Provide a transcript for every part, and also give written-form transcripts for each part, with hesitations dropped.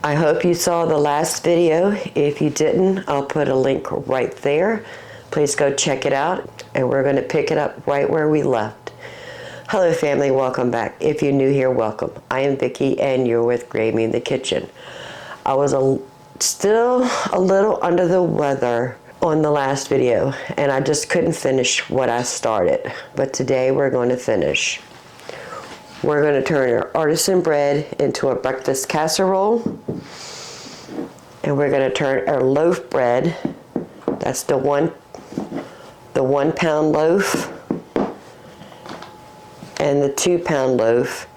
I hope you saw the last video. If you didn't, I'll put a link right there. Please go check it out, and we're going to pick it up right where we left. Hello family, welcome back. If you're new here, welcome. I am Vicki and you're with Gravy in the Kitchen. I was still a little under the weather on the last video, and I just couldn't finish what I started. But today we're going to finish. We're going to turn our artisan bread into a breakfast casserole, and we're going to turn our loaf bread, that's the one pound loaf and the 2 pound loaf,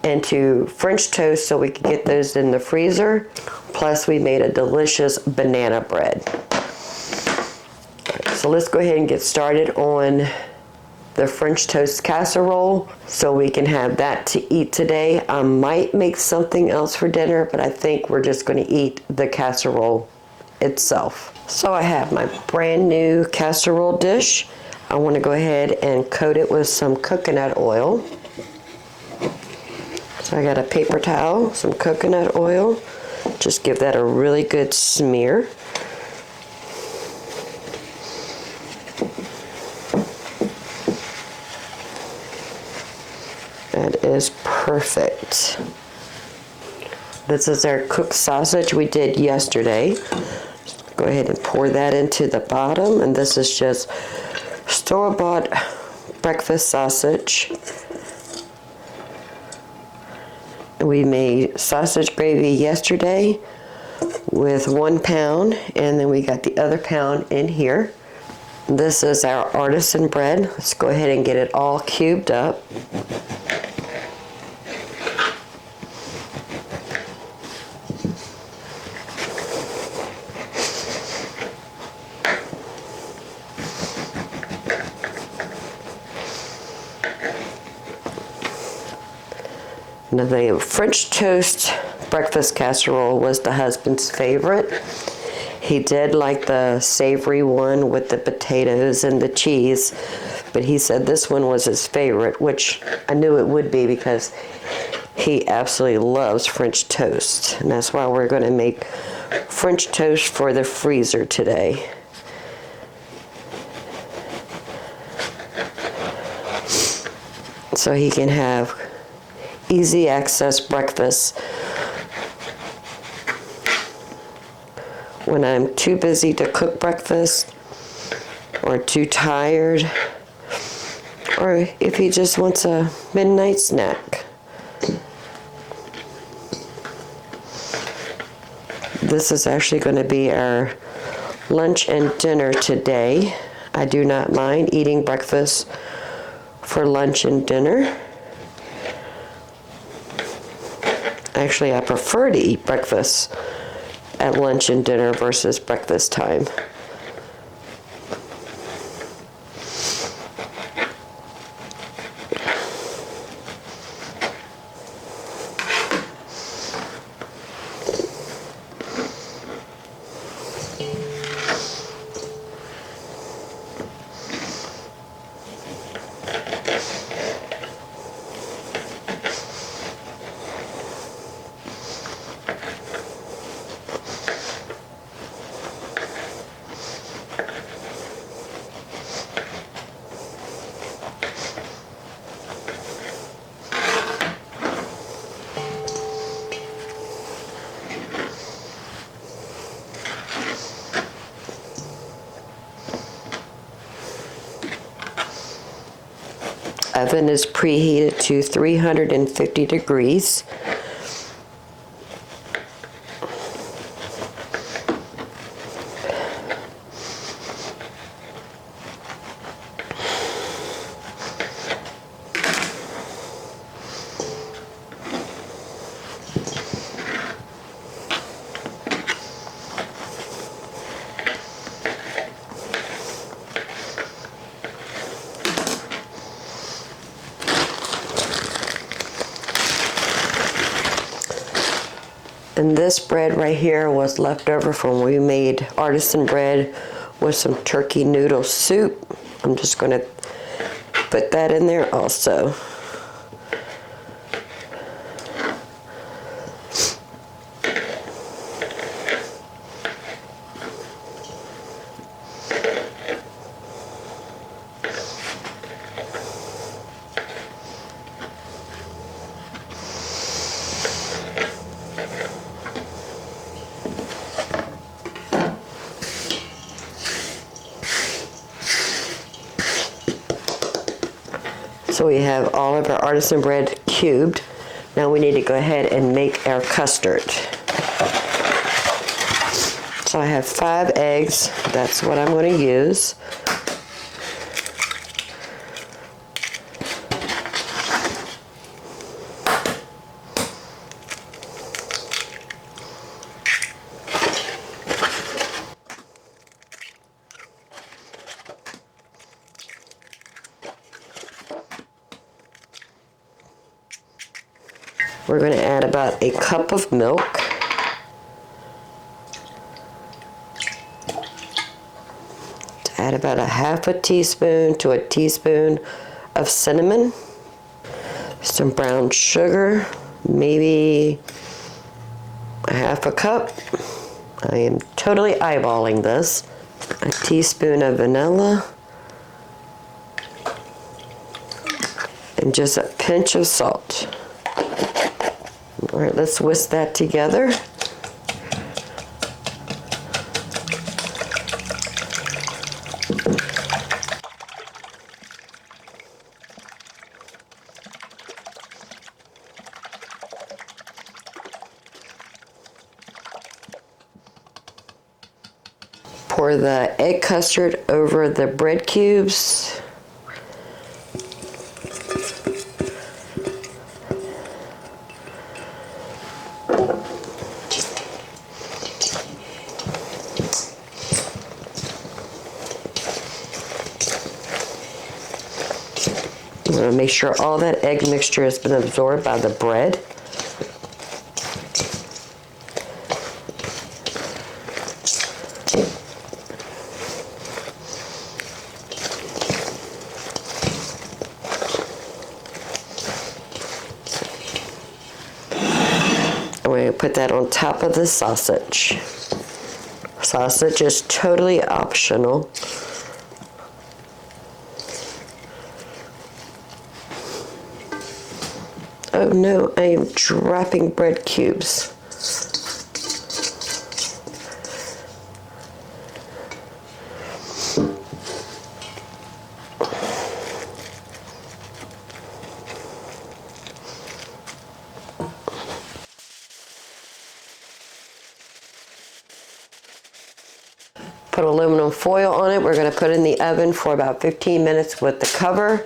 into French toast so we can get those in the freezer. Plus we made a delicious banana bread. Right, so let's go ahead and get started on the French toast casserole so we can have that to eat today. I might make something else for dinner, but I think we're just going to eat the casserole itself. So I have my brand new casserole dish. I want to go ahead and coat it with some coconut oil. So I got a paper towel, some coconut oil. Just give that a really good smear. That is perfect. This is our cooked sausage we did yesterday. Go ahead and pour that into the bottom, and this is just store-bought breakfast sausage. We made sausage gravy yesterday with 1 pound, and then we got the other pound in here. This is our artisan bread. Let's go ahead and get it all cubed up. Now the French toast breakfast casserole was the husband's favorite. He did like the savory one with the potatoes and the cheese, but he said this one was his favorite, which I knew it would be because he absolutely loves French toast. And that's why we're going to make French toast for the freezer today. So he can have easy access breakfast when I'm too busy to cook breakfast or too tired, or if he just wants a midnight snack. This is actually going to be our lunch and dinner today. I do not mind eating breakfast for lunch and dinner. Actually, I prefer to eat breakfast at lunch and dinner versus breakfast time. Oven is preheated to 350 degrees. And this bread right here was left over from when we made artisan bread with some turkey noodle soup. I'm just going to put that in there also. So we have all of our artisan bread cubed. Now we need to go ahead and make our custard. So I have 5 eggs. That's what I'm going to use. We're going to add about a cup of milk. Add about a half a teaspoon to a teaspoon of cinnamon. Some brown sugar, maybe a half a cup. I am totally eyeballing this. A teaspoon of vanilla. And just a pinch of salt. All right, let's whisk that together. Pour the egg custard over the bread cubes. I'm going to make sure all that egg mixture has been absorbed by the bread. I'm going to put that on top of the sausage. Sausage is totally optional. Oh no, I am dropping bread cubes. Put aluminum foil on it. We're going to put it in the oven for about 15 minutes with the cover.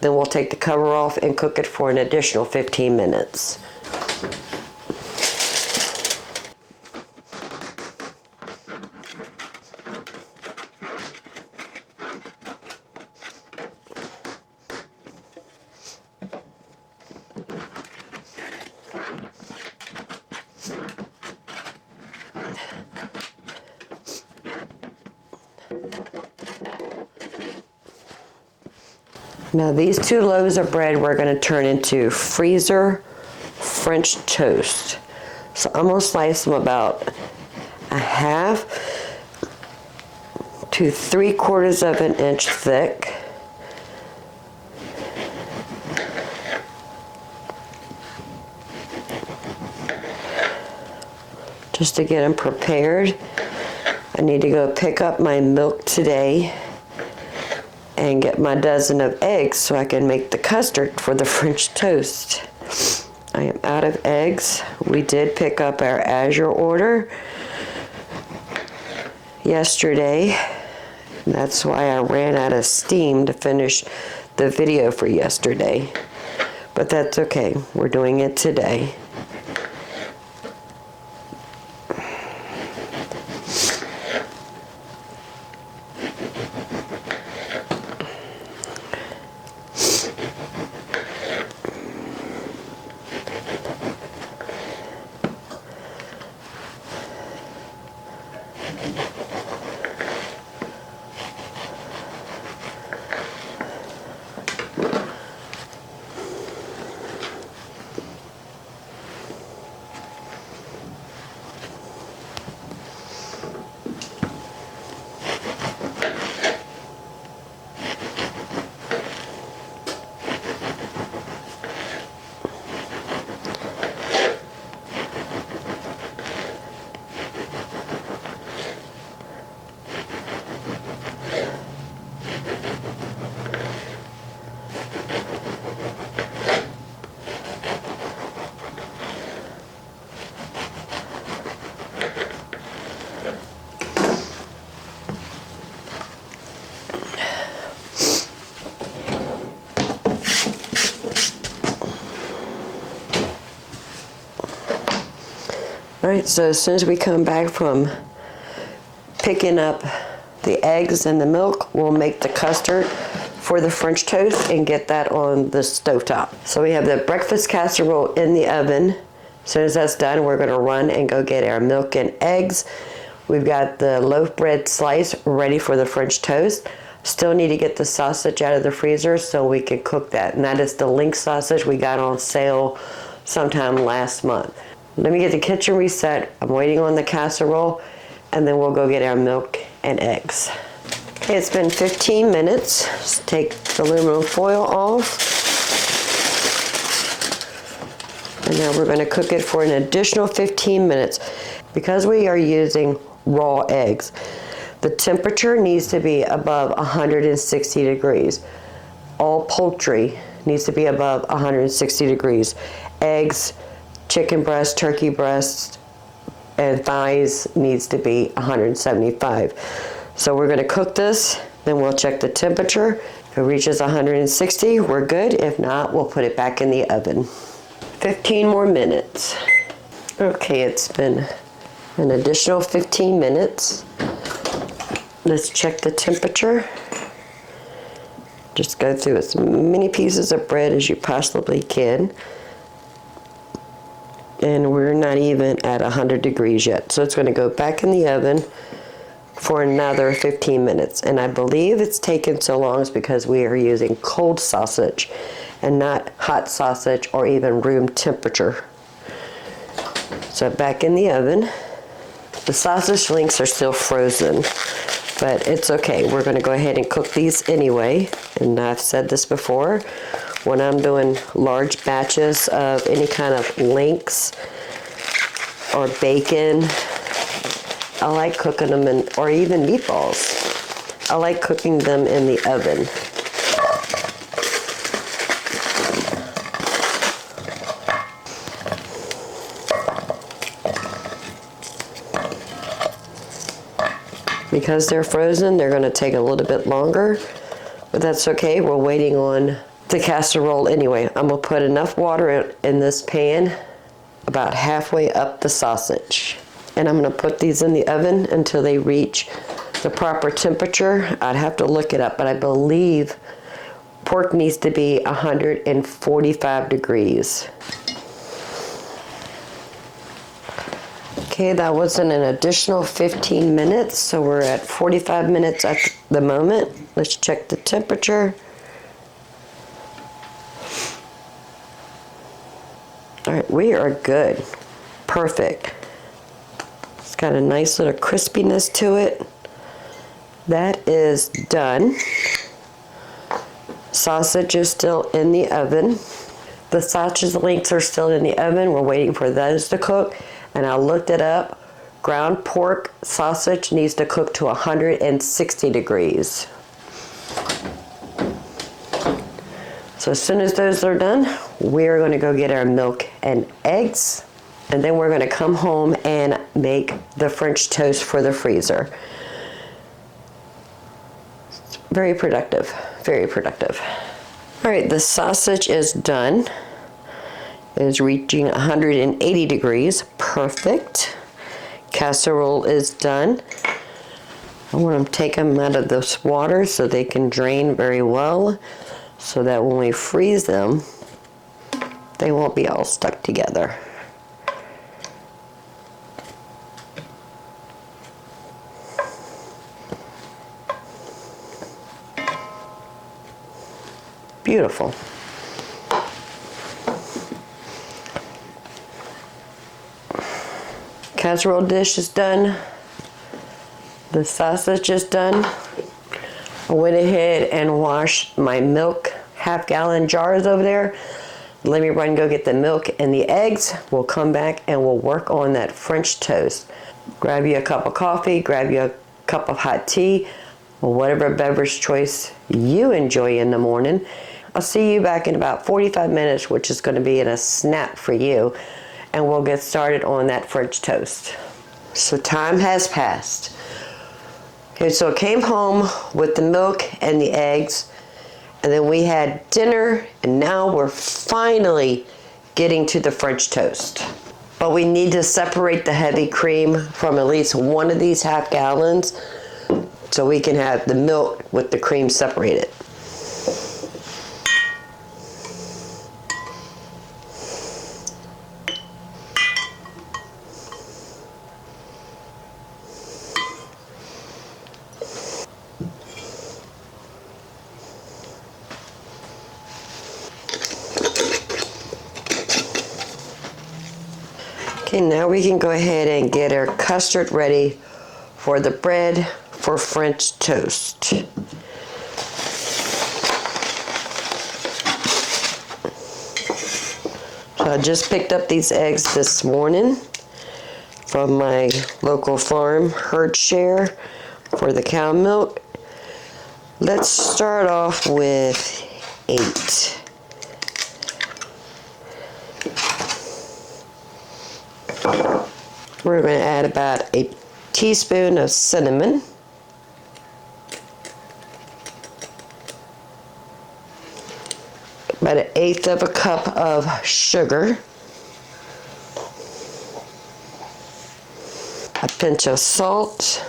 Then we'll take the cover off and cook it for an additional 15 minutes. Now these 2 loaves of bread we're going to turn into freezer French toast. So I'm going to slice them about a half to 3/4 of an inch thick. Just to get them prepared. I need to go pick up my milk today and get my dozen of eggs so I can make the custard for the French toast. I am out of eggs. We did pick up our Azure order yesterday. That's why I ran out of steam to finish the video for yesterday. But that's okay. We're doing it today. All right, so as soon as we come back from picking up the eggs and the milk, we'll make the custard for the French toast and get that on the stovetop. So we have the breakfast casserole in the oven. As soon as that's done, we're gonna run and go get our milk and eggs. We've got the loaf bread slice ready for the French toast. Still need to get the sausage out of the freezer so we can cook that. And that is the Link sausage we got on sale sometime last month. Let me get the kitchen reset. I'm waiting on the casserole, and then we'll go get our milk and eggs. Okay, it's been 15 minutes. Let's take the aluminum foil off. And now we're gonna cook it for an additional 15 minutes. Because we are using raw eggs, the temperature needs to be above 160 degrees. All poultry needs to be above 160 degrees. Eggs, chicken breast, turkey breast, and thighs needs to be 175. So we're gonna cook this, then we'll check the temperature. If it reaches 160, we're good. If not, we'll put it back in the oven. 15 more minutes. Okay, it's been an additional 15 minutes. Let's check the temperature. Just go through as many pieces of bread as you possibly can. And we're not even at 100 degrees yet. So it's going to go back in the oven for another 15 minutes. And I believe it's taken so long is because we are using cold sausage and not hot sausage or even room temperature. So back in the oven. The sausage links are still frozen, but it's okay. We're going to go ahead and cook these anyway. And I've said this before. When I'm doing large batches of any kind of links or bacon, I like cooking them in, or even meatballs. I like cooking them in the oven. Because they're frozen, they're going to take a little bit longer, but that's okay. We're waiting on the casserole anyway. I'm going to put enough water in this pan about halfway up the sausage. And I'm going to put these in the oven until they reach the proper temperature. I'd have to look it up, but I believe pork needs to be 145 degrees. Okay, that was in an additional 15 minutes, so we're at 45 minutes at the moment. Let's check the temperature. All right, we are good. Perfect. It's got a nice little crispiness to it. That is done. Sausage is still in the oven. The sausage links are still in the oven. We're waiting for those to cook. And I looked it up. Ground pork sausage needs to cook to 160 degrees. So as soon as those are done, we're going to go get our milk and eggs. And then we're going to come home and make the French toast for the freezer. Very productive, very productive. All right, the sausage is done. It is reaching 180 degrees. Perfect. Casserole is done. I want to take them out of this water so they can drain very well, so that when we freeze them, they won't be all stuck together. Beautiful. Casserole dish is done. The sausage is done. I went ahead and washed my milk half-gallon jars over there. Let me run and go get the milk and the eggs. We'll come back and we'll work on that French toast. Grab you a cup of coffee, grab you a cup of hot tea, or whatever beverage choice you enjoy in the morning. I'll see you back in about 45 minutes, which is going to be in a snap for you, and we'll get started on that French toast. So time has passed. Okay, so I came home with the milk and the eggs, and then we had dinner, and now we're finally getting to the French toast. But we need to separate the heavy cream from at least one of these half gallons so we can have the milk with the cream separated. Okay, now we can go ahead and get our custard ready for the bread for French toast. So I just picked up these eggs this morning from my local farm, herd share, for the cow milk. Let's start off with 8. We're going to add about a teaspoon of cinnamon, about 1/8 of a cup of sugar, a pinch of salt,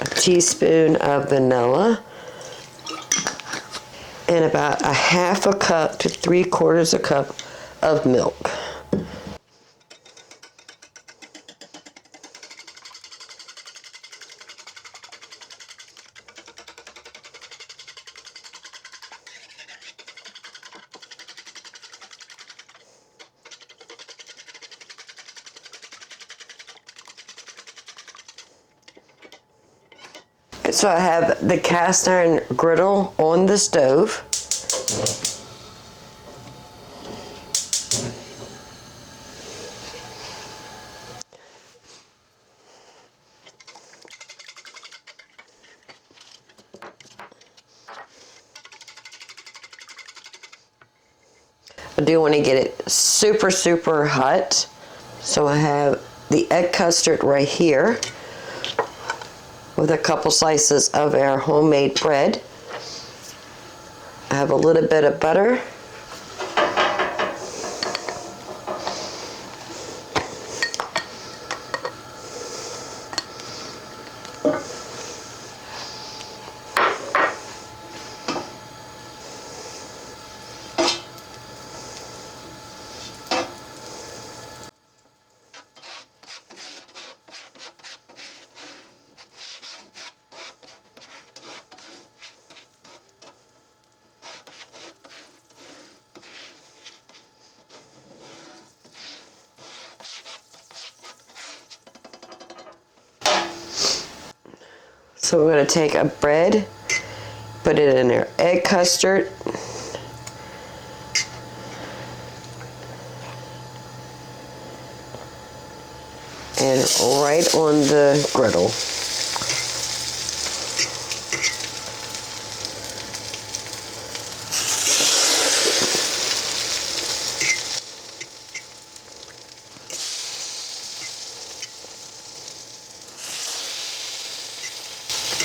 a teaspoon of vanilla, and about 1/2 cup to 3/4 a cup of milk. So I have the cast iron griddle on the stove. I do want to get it super, super hot. So I have the egg custard right here with a couple slices of our homemade bread. I have a little bit of butter. So we're going to take a bread, put it in our egg custard, and right on the griddle.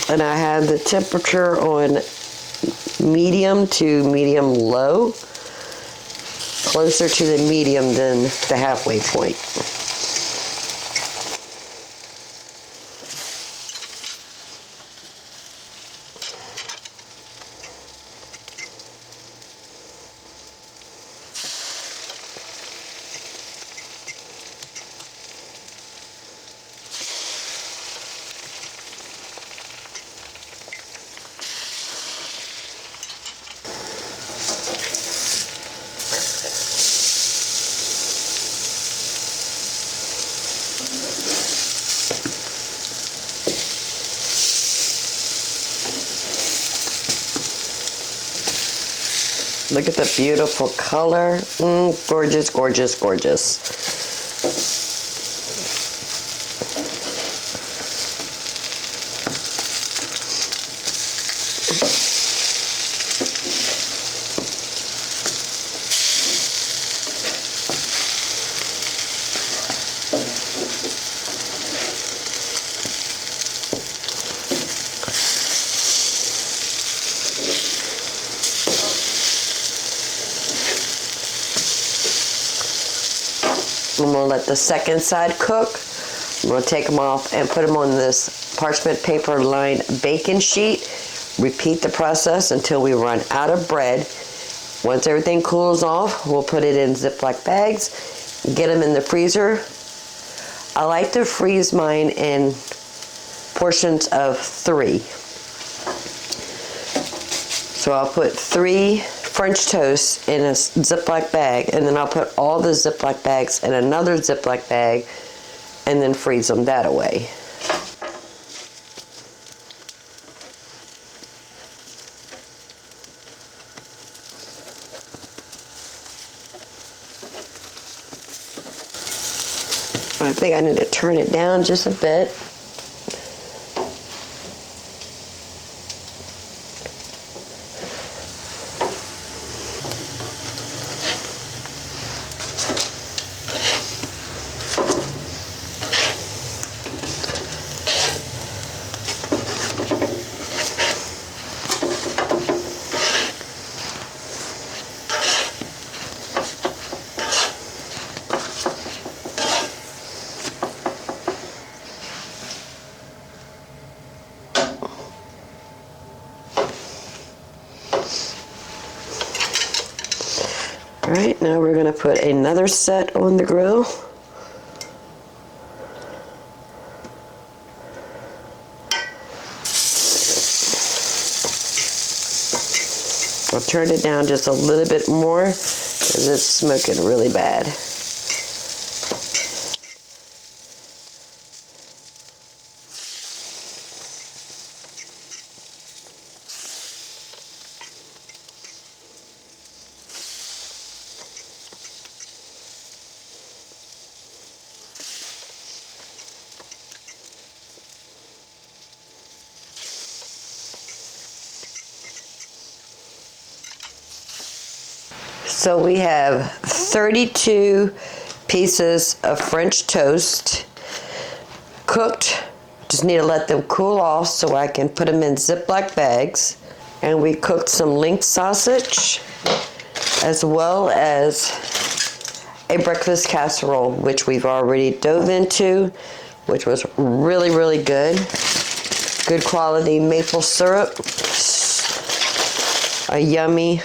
And I have the temperature on medium to medium low, closer to the medium than the halfway point. Look at the beautiful color. Gorgeous, gorgeous, gorgeous. I'm gonna let the second side cook. I'm gonna take them off and put them on this parchment paper lined baking sheet. Repeat the process until we run out of bread. Once everything cools off, we'll put it in Ziploc bags, get them in the freezer. I like to freeze mine in portions of 3. So I'll put 3 French toasts in a Ziploc bag, and then I'll put all the Ziploc bags in another Ziploc bag and then freeze them that way. I think I need to turn it down just a bit. Alright, now we're going to put another set on the grill. I'll turn it down just a little bit more because it's smoking really bad. So we have 32 pieces of French toast cooked. Just need to let them cool off so I can put them in Ziploc bags. And we cooked some link sausage as well as a breakfast casserole, which we've already dove into, which was really, really good. Good quality maple syrup. A yummy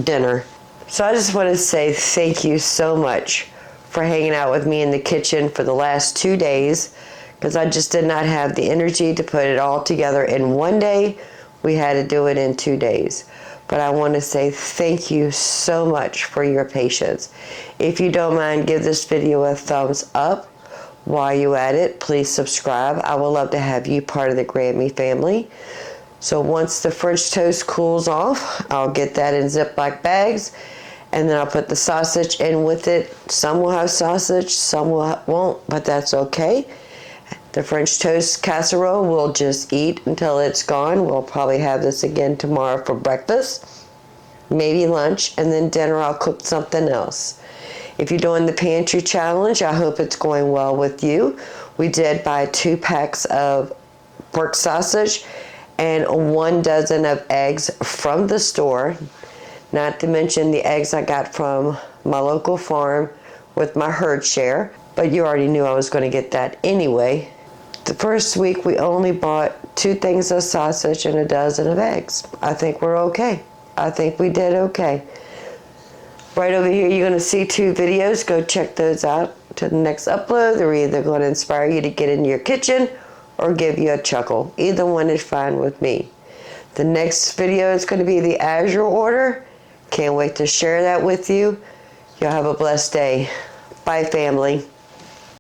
dinner. So I just want to say thank you so much for hanging out with me in the kitchen for the last 2 days, because I just did not have the energy to put it all together in one day. We had to do it in 2 days. But I want to say thank you so much for your patience. If you don't mind, give this video a thumbs up. While you're at it, please subscribe. I would love to have you part of the Grammy family. So once the French toast cools off, I'll get that in Ziploc bags, and then I'll put the sausage in with it. Some will have sausage, some won't, but that's okay. The French toast casserole we'll just eat until it's gone. We'll probably have this again tomorrow for breakfast, maybe lunch, and then dinner I'll cook something else. If you're doing the pantry challenge, I hope it's going well with you. We did buy 2 packs of pork sausage and 1 dozen of eggs from the store, not to mention the eggs I got from my local farm with my herd share, but you already knew I was going to get that anyway. The first week we only bought 2 things of sausage and 1 dozen of eggs. I think we're okay. I think we did okay. Right over here you're going to see 2 videos. Go check those out to the next upload. They're either going to inspire you to get into your kitchen or give you a chuckle. Either one is fine with me. The next video is going to be the Azure order. Can't wait to share that with you. Y'all have a blessed day. Bye, family.